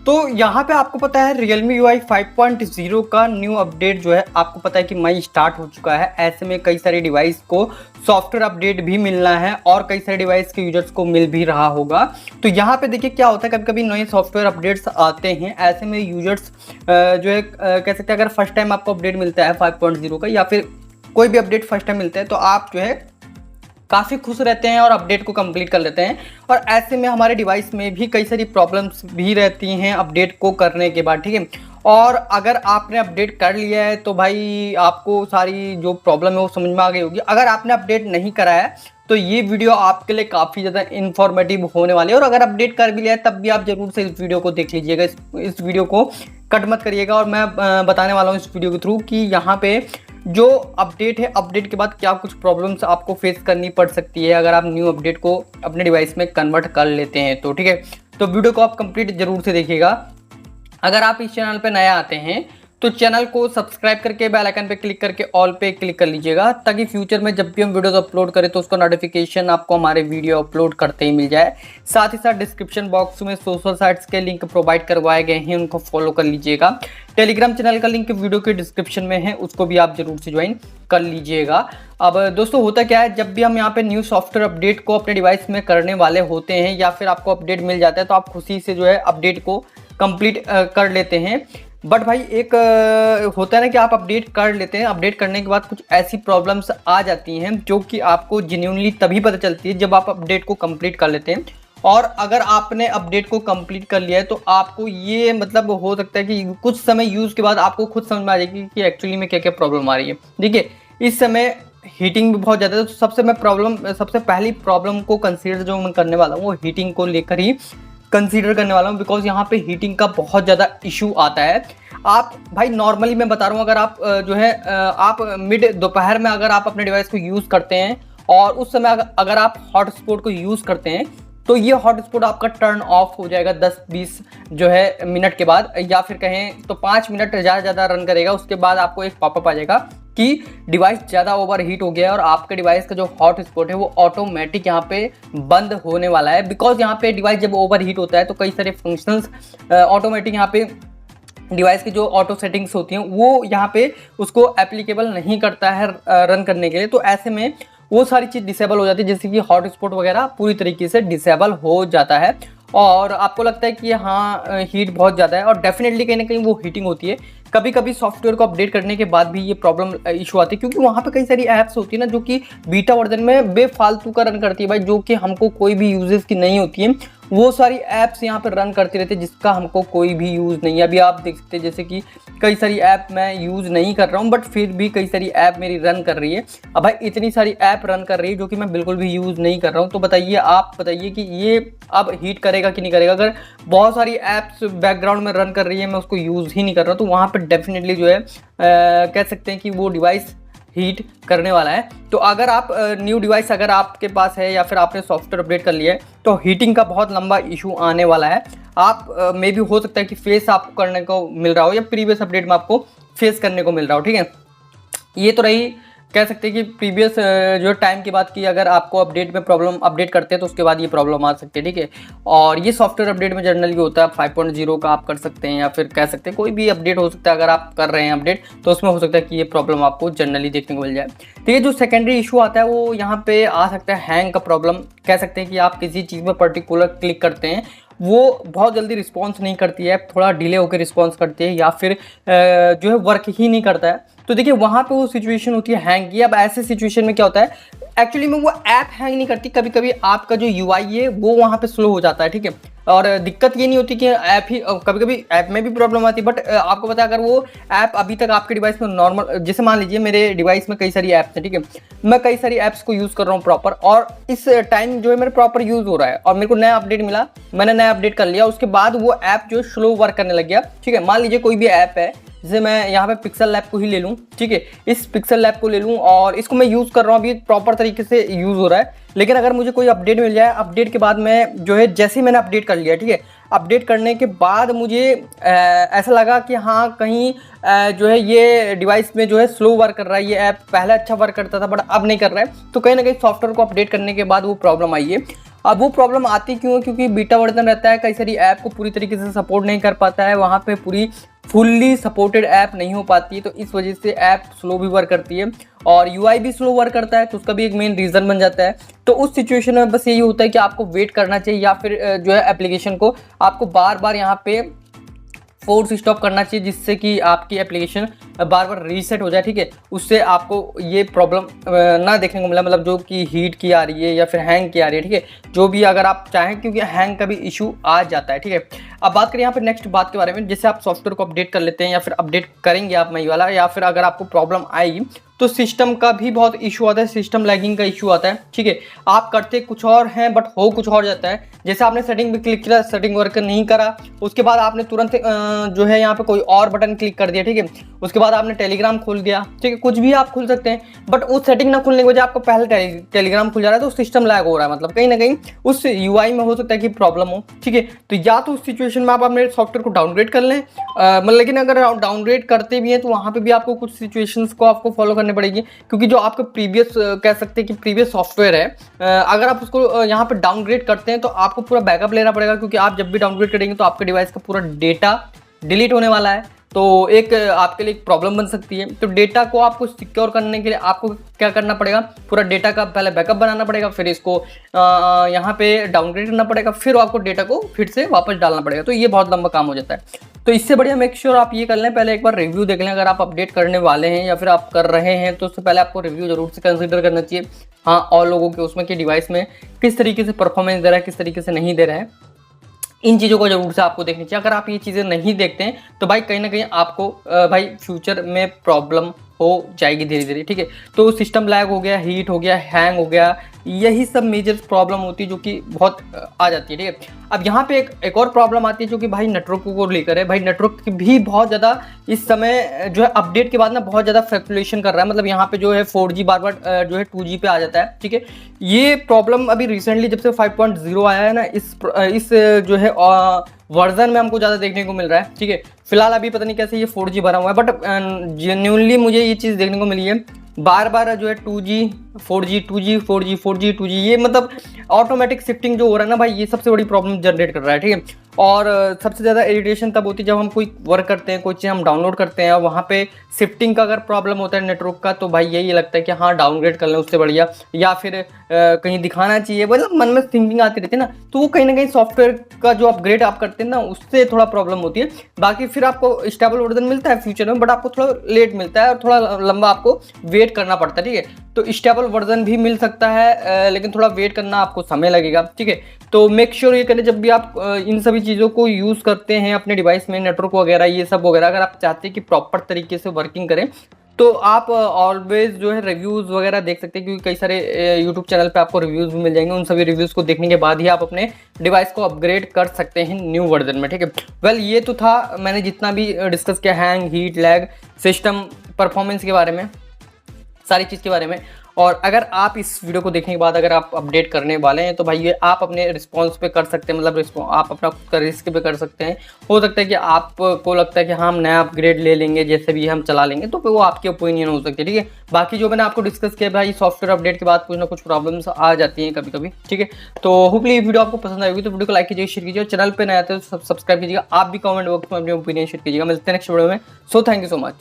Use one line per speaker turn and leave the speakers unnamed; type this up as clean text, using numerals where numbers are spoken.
तो यहाँ पे आपको पता है Realme UI 5.0 का न्यू अपडेट जो है आपको पता है कि मई स्टार्ट हो चुका है। ऐसे में कई सारे डिवाइस को सॉफ्टवेयर अपडेट भी मिलना है और कई सारे डिवाइस के यूजर्स को मिल भी रहा होगा। तो यहाँ पे देखिए क्या होता है, कभी कभी नए सॉफ्टवेयर अपडेट्स आते हैं, ऐसे में यूजर्स जो है कह सकते हैं अगर फर्स्ट टाइम आपको अपडेट मिलता है 5.0 का या फिर कोई भी अपडेट फर्स्ट टाइम मिलता है तो आप जो है काफ़ी खुश रहते हैं और अपडेट को कंप्लीट कर लेते हैं। और ऐसे में हमारे डिवाइस में भी कई सारी प्रॉब्लम्स भी रहती हैं अपडेट को करने के बाद, ठीक है। और अगर आपने अपडेट कर लिया है तो भाई आपको सारी जो प्रॉब्लम है वो समझ में आ गई होगी। अगर आपने अपडेट नहीं करा है तो ये वीडियो आपके लिए काफ़ी ज़्यादा इन्फॉर्मेटिव होने वाली है। और अगर अपडेट कर भी लिया है तब भी आप ज़रूर से इस वीडियो को देख लीजिएगा, इस वीडियो को कट मत करिएगा। और मैं बताने वाला हूँ इस वीडियो के थ्रू कि यहाँ पे जो अपडेट है, अपडेट के बाद क्या कुछ प्रॉब्लम्स आपको फेस करनी पड़ सकती है अगर आप न्यू अपडेट को अपने डिवाइस में कन्वर्ट कर लेते हैं तो, ठीक है। तो वीडियो को आप कंप्लीट जरूर से देखिएगा। अगर आप इस चैनल पे नए आते हैं तो चैनल को सब्सक्राइब करके बेल आइकन पे क्लिक करके ऑल पे क्लिक कर लीजिएगा, ताकि फ्यूचर में जब भी हम वीडियोस अपलोड करें तो उसका नोटिफिकेशन आपको हमारे वीडियो अपलोड करते ही मिल जाए। साथ ही साथ डिस्क्रिप्शन बॉक्स में सोशल साइट्स के लिंक प्रोवाइड करवाए गए हैं, उनको फॉलो कर लीजिएगा। टेलीग्राम चैनल का लिंक वीडियो के डिस्क्रिप्शन में है, उसको भी आप जरूर से ज्वाइन कर लीजिएगा। अब दोस्तों होता क्या है, जब भी हम यहाँ पे न्यू सॉफ्टवेयर अपडेट को अपने डिवाइस में करने वाले होते हैं या फिर आपको अपडेट मिल जाता है तो आप खुशी से जो है अपडेट को कंप्लीट कर लेते हैं। बट भाई एक होता है ना कि आप अपडेट कर लेते हैं, अपडेट करने के बाद कुछ ऐसी प्रॉब्लम्स आ जाती हैं जो कि आपको जेन्युइनली तभी पता चलती है जब आप अपडेट को कंप्लीट कर लेते हैं। और अगर आपने अपडेट को कंप्लीट कर लिया है तो आपको ये मतलब हो सकता है कि कुछ समय यूज़ के बाद आपको खुद समझ में आ जाएगी कि एक्चुअली में क्या क्या प्रॉब्लम आ रही है। देखिए इस समय हीटिंग भी बहुत ज़्यादा है, तो सबसे पहली प्रॉब्लम को कंसीडर जो मैं करने वाला हूँ वो हीटिंग को लेकर ही कंसीडर करने वाला हूँ, बिकॉज यहाँ पे हीटिंग का बहुत ज़्यादा इशू आता है। आप भाई नॉर्मली मैं बता रहा हूँ, अगर आप जो है आप मिड दोपहर में अगर आप अपने डिवाइस को यूज़ करते हैं और उस समय अगर आप हॉटस्पॉट को यूज़ करते हैं तो ये हॉटस्पॉट आपका टर्न ऑफ हो जाएगा 10-20 जो है मिनट के बाद, या फिर कहें तो 5 मिनट ज़्यादा रन करेगा। उसके बाद आपको एक पॉपअप आ जाएगा कि डिवाइस ज़्यादा ओवर हीट हो गया है और आपके डिवाइस का जो हॉटस्पॉट है वो ऑटोमेटिक यहाँ पे बंद होने वाला है। बिकॉज यहाँ पे डिवाइस जब ओवर हीट होता है तो कई सारे फंक्शंस ऑटोमेटिक यहाँ पे डिवाइस की जो ऑटो सेटिंग्स होती हैं वो यहाँ पे उसको एप्लीकेबल नहीं करता है रन करने के लिए। तो ऐसे में वो सारी चीज़ डिसेबल हो जाती है, जैसे कि हॉटस्पॉट वगैरह पूरी तरीके से डिसेबल हो जाता है। और आपको लगता है कि हाँ हीट बहुत ज़्यादा है, और डेफिनेटली कहीं ना कहीं वो हीटिंग होती है। कभी कभी सॉफ्टवेयर को अपडेट करने के बाद भी ये प्रॉब्लम इशू आती है, क्योंकि वहाँ पे कई सारी ऐप्स होती है ना जो कि बीटा वर्जन में बेफालतू का रन करती है भाई, जो कि हमको कोई भी यूजेस की नहीं होती है। वो सारी ऐप्स यहाँ पर रन करती रहती है जिसका हमको कोई भी यूज़ नहीं है। अभी आप देख सकते हैं जैसे कि कई सारी ऐप मैं यूज़ नहीं कर रहा हूँ, बट फिर भी कई सारी ऐप मेरी रन कर रही है। अब भाई इतनी सारी ऐप रन कर रही है जो कि मैं बिल्कुल भी यूज़ नहीं कर रहा हूँ, तो बताइए आप बताइए कि ये अब हीट करेगा कि नहीं करेगा। अगर बहुत सारी ऐप्स बैकग्राउंड में रन कर रही है, मैं उसको यूज़ ही नहीं कर रहा, तो वहाँ पर डेफिनेटली जो है कह सकते हैं कि वो डिवाइस हीट करने वाला है। तो अगर आप न्यू डिवाइस अगर आपके पास है या फिर आपने सॉफ्टवेयर अपडेट कर लिया है तो हीटिंग का बहुत लंबा इशू आने वाला है। आप मे भी हो सकता है कि फेस आपको करने को मिल रहा हो या प्रीवियस अपडेट में आपको फेस करने को मिल रहा हो, ठीक है। ये तो रही कह सकते हैं कि प्रीवियस जो टाइम की बात की, अगर आपको अपडेट में प्रॉब्लम अपडेट करते हैं तो उसके बाद ये प्रॉब्लम आ सकती है, ठीक है। और ये सॉफ्टवेयर अपडेट में जनरली होता है 5.0 का आप कर सकते हैं या फिर कह सकते हैं कोई भी अपडेट हो सकता है। अगर आप कर रहे हैं अपडेट तो उसमें हो सकता है कि ये प्रॉब्लम आपको जनरली देखने को मिल जाए। तो ये जो सेकेंडरी इशू आता है वो यहाँ पे आ सकता है हैंग का प्रॉब्लम। कह सकते हैं कि आप किसी चीज़ में पर्टिकुलर क्लिक करते हैं, वो बहुत जल्दी रिस्पॉन्स नहीं करती है, थोड़ा डिले होकर रिस्पॉन्स करती है या फिर जो है वर्क ही नहीं करता है। तो देखिए वहाँ पे वो सिचुएशन होती है हैंग की। अब ऐसे सिचुएशन में क्या होता है, एक्चुअली में वो ऐप हैंग नहीं करती, कभी कभी आपका जो यूआई है वो वहाँ पे स्लो हो जाता है, ठीक है। और दिक्कत ये नहीं होती कि ऐप ही, कभी कभी ऐप में भी प्रॉब्लम आती है, बट आपको पता है अगर वो ऐप अभी तक आपके डिवाइस में नॉर्मल, जैसे मान लीजिए मेरे डिवाइस में कई सारी ऐप्स हैं, ठीक है, मैं कई सारी ऐप्स को यूज़ कर रहा हूँ प्रॉपर, और इस टाइम जो है मेरे प्रॉपर यूज़ हो रहा है और मेरे को नया अपडेट मिला, मैंने नया अपडेट कर लिया, उसके बाद वो ऐप जो है स्लो वर्क करने लग गया, ठीक है। मान लीजिए कोई भी ऐप है, जैसे मैं यहाँ पे पिक्सल लैब को ही ले लूँ, ठीक है, इस पिक्सल लैब को ले लूँ और इसको मैं यूज़ कर रहा हूँ, अभी प्रॉपर तरीके से यूज़ हो रहा है। लेकिन अगर मुझे कोई अपडेट मिल जाए, अपडेट के बाद मैं जो है जैसे ही मैंने अपडेट कर लिया, ठीक है, अपडेट करने के बाद मुझे ऐसा लगा कि हाँ कहीं जो है ये डिवाइस में जो है स्लो वर्क कर रहा है, ये ऐप पहले अच्छा वर्क करता था बट अब नहीं कर रहा है, तो कहीं ना कहीं सॉफ्टवेयर को अपडेट करने के बाद वो प्रॉब्लम आई है। अब वो प्रॉब्लम आती क्यों है, क्योंकि बीटा वर्जन रहता है, कई सारी ऐप को पूरी तरीके से सपोर्ट नहीं कर पाता है, वहाँ पे पूरी फुल्ली सपोर्टेड ऐप नहीं हो पाती है, तो इस वजह से ऐप स्लो भी वर्क करती है और यूआई भी स्लो वर्क करता है, तो उसका भी एक मेन रीज़न बन जाता है। तो उस सिचुएशन में बस यही होता है कि आपको वेट करना चाहिए या फिर जो है एप्लीकेशन को आपको बार बार यहाँ पे फोर्स स्टॉप करना चाहिए, जिससे कि आपकी एप्लीकेशन बार बार रीसेट हो जाए, ठीक है। उससे आपको ये प्रॉब्लम ना देखने को मिला, मतलब जो कि हीट की आ रही है या फिर हैंग की आ रही है, ठीक है, जो भी अगर आप चाहें, क्योंकि हैंग का भी इशू आ जाता है, ठीक है। अब बात करें यहाँ पे नेक्स्ट बात के बारे में, जैसे आप सॉफ्टवेयर को अपडेट कर लेते हैं या फिर अपडेट करेंगे आप मई वाला, या फिर अगर आपको प्रॉब्लम आएगी तो सिस्टम का भी बहुत इशू आता है, सिस्टम लैगिंग का इशू आता है, ठीक है। आप करते कुछ और हैं बट हो कुछ और जाता है। जैसे आपने सेटिंग पे क्लिक किया, सेटिंग वर्क नहीं करा, उसके बाद आपने तुरंत जो है यहाँ पे कोई और बटन क्लिक कर दिया, ठीक है। उसके बाद आपने टेलीग्राम खोल दिया, ठीक है, कुछ भी आप खोल सकते हैं, बट उस सेटिंग ना खुलने की वजह आपको पहले टेलीग्राम खुल जा रहा है, तो सिस्टम लैग हो रहा है, मतलब कहीं ना कहीं उस यूआई में हो सकता है कि प्रॉब्लम हो, ठीक है। तो या तो उस सिचुएशन में आप अपने सॉफ्टवेयर को डाउनग्रेड कर लें, मतलब लेकिन अगर डाउनग्रेड करते भी हैं तो वहाँ पे भी आपको कुछ सिचुएशंस को आपको फॉलो करनी पड़ेगी, क्योंकि जो आपका प्रीवियस कह सकते हैं कि प्रीवियस सॉफ्टवेयर है, अगर आप उसको यहाँ पे डाउनग्रेड करते हैं तो आपको पूरा बैकअप लेना पड़ेगा, क्योंकि आप जब भी डाउनग्रेड करेंगे तो आपके डिवाइस का पूरा डेटा डिलीट होने वाला है, तो एक आपके लिए एक प्रॉब्लम बन सकती है। तो डेटा को आपको सिक्योर करने के लिए आपको क्या करना पड़ेगा, पूरा डेटा का पहले बैकअप बनाना पड़ेगा, फिर इसको यहाँ पे डाउनग्रेड करना पड़ेगा, फिर आपको डेटा को फिर से वापस डालना पड़ेगा, तो ये बहुत लंबा काम हो जाता है। तो इससे बढ़िया मेक श्योर आप ये कर लें, पहले एक बार रिव्यू देख लें, अगर आप अपडेट करने वाले हैं या फिर आप कर रहे हैं तो उससे पहले आपको रिव्यू जरूर से कंसिडर करना चाहिए, हाँ, और लोगों के उसमें कि डिवाइस में किस तरीके से परफॉर्मेंस दे रहा है, किस तरीके से नहीं दे रहा है, इन चीज़ों को जरूर से आपको देखनी चाहिए। अगर आप ये चीज़ें नहीं देखते हैं तो भाई कहीं ना कहीं आपको भाई फ्यूचर में प्रॉब्लम हो जाएगी धीरे धीरे, ठीक है। तो सिस्टम लैग हो गया, हीट हो गया, हैंग हो गया, यही सब मेजर प्रॉब्लम होती है जो कि बहुत आ जाती है, ठीक है। अब यहाँ पे एक और प्रॉब्लम आती है जो कि भाई नेटवर्क को लेकर है। भाई नेटवर्क भी बहुत ज़्यादा इस समय जो है अपडेट के बाद ना बहुत ज़्यादा फ्लक्चुएशन कर रहा है, मतलब यहाँ पे जो है 4G बार बार जो है 2G पे आ जाता है, ठीक है। ये प्रॉब्लम अभी रिसेंटली जब से 5.0 आया है ना, इस जो है वर्जन में हमको ज़्यादा देखने को मिल रहा है, ठीक है। फिलहाल अभी पता नहीं कैसे ये 4G भरा हुआ है, बट जेन्युइनली मुझे ये चीज़ देखने को मिली है, बार बार जो है 2G 4G 2G 4G 4G 2G, ये मतलब ऑटोमेटिक शिफ्टिंग जो हो रहा है ना भाई, ये सबसे बड़ी प्रॉब्लम जनरेट कर रहा है, ठीक है। और सबसे ज़्यादा इरिटेशन तब होती है जब हम कोई वर्क करते हैं, कोई चीज़ हम डाउनलोड करते हैं और वहाँ पे शिफ्टिंग का अगर प्रॉब्लम होता है नेटवर्क का, तो भाई यही लगता है कि हाँ डाउनग्रेड कर लें उससे बढ़िया, या फिर कहीं दिखाना चाहिए, मतलब मन में थिंकिंग आती रहती है ना, तो वो कहीं ना कहीं सॉफ्टवेयर का जो अपग्रेड आप करते हैं ना उससे थोड़ा प्रॉब्लम होती है। बाकी फिर आपको स्टेबल वर्जन मिलता है फ्यूचर में, बट आपको थोड़ा लेट मिलता है और थोड़ा लंबा आपको वेट करना पड़ता है, ठीक है। तो स्टेबल वर्जन भी मिल सकता है, लेकिन थोड़ा वेट करना आपको समय लगेगा, ठीक है। तो मेक श्योर ये करें जब भी आप इन सभी चीज़ों को यूज़ करते हैं अपने डिवाइस में, नेटवर्क वगैरह ये सब वगैरह, अगर आप चाहते हैं कि प्रॉपर तरीके से वर्किंग करें तो आप ऑलवेज जो है रिव्यूज़ वगैरह देख सकते हैं, क्योंकि कई सारे यूट्यूब चैनल पे आपको रिव्यूज़ भी मिल जाएंगे। उन सभी रिव्यूज़ को देखने के बाद ही आप अपने डिवाइस को अपग्रेड कर सकते हैं न्यू वर्जन में, ठीक है। वेल ये तो था मैंने जितना भी डिस्कस किया, hang, heat, lag, system performance के बारे में, सारी चीज़ के बारे में। और अगर आप इस वीडियो को देखने के बाद अगर आप अपडेट करने वाले हैं तो भाई ये आप अपने रिस्पॉन्स पे कर सकते हैं, मतलब आप अपना खुद का रिस्क पे कर सकते हैं। हो सकता है कि आपको लगता है कि हम नया अपग्रेड ले लेंगे, जैसे भी हम चला लेंगे, तो वो आपकी ओपिनियन हो सकती है, ठीक है। बाकी जो मैंने आपको डिस्कस किया भाई, सॉफ्टवेयर अपडेट के बाद कुछ ना कुछ प्रॉब्लम्स आ जाती हैं कभी कभी, ठीक है। तो होपफुली ये वीडियो आपको पसंद आएगी, तो वीडियो को लाइक कीजिए, शेयर कीजिए, चैनल पर नए आते हैं तो सब्सक्राइब कीजिएगा। आप भी कमेंट बॉक्स में अपनी ओपिनियन शेयर कीजिएगा। मिलते हैं नेक्स्ट वीडियो में। So thank you so much.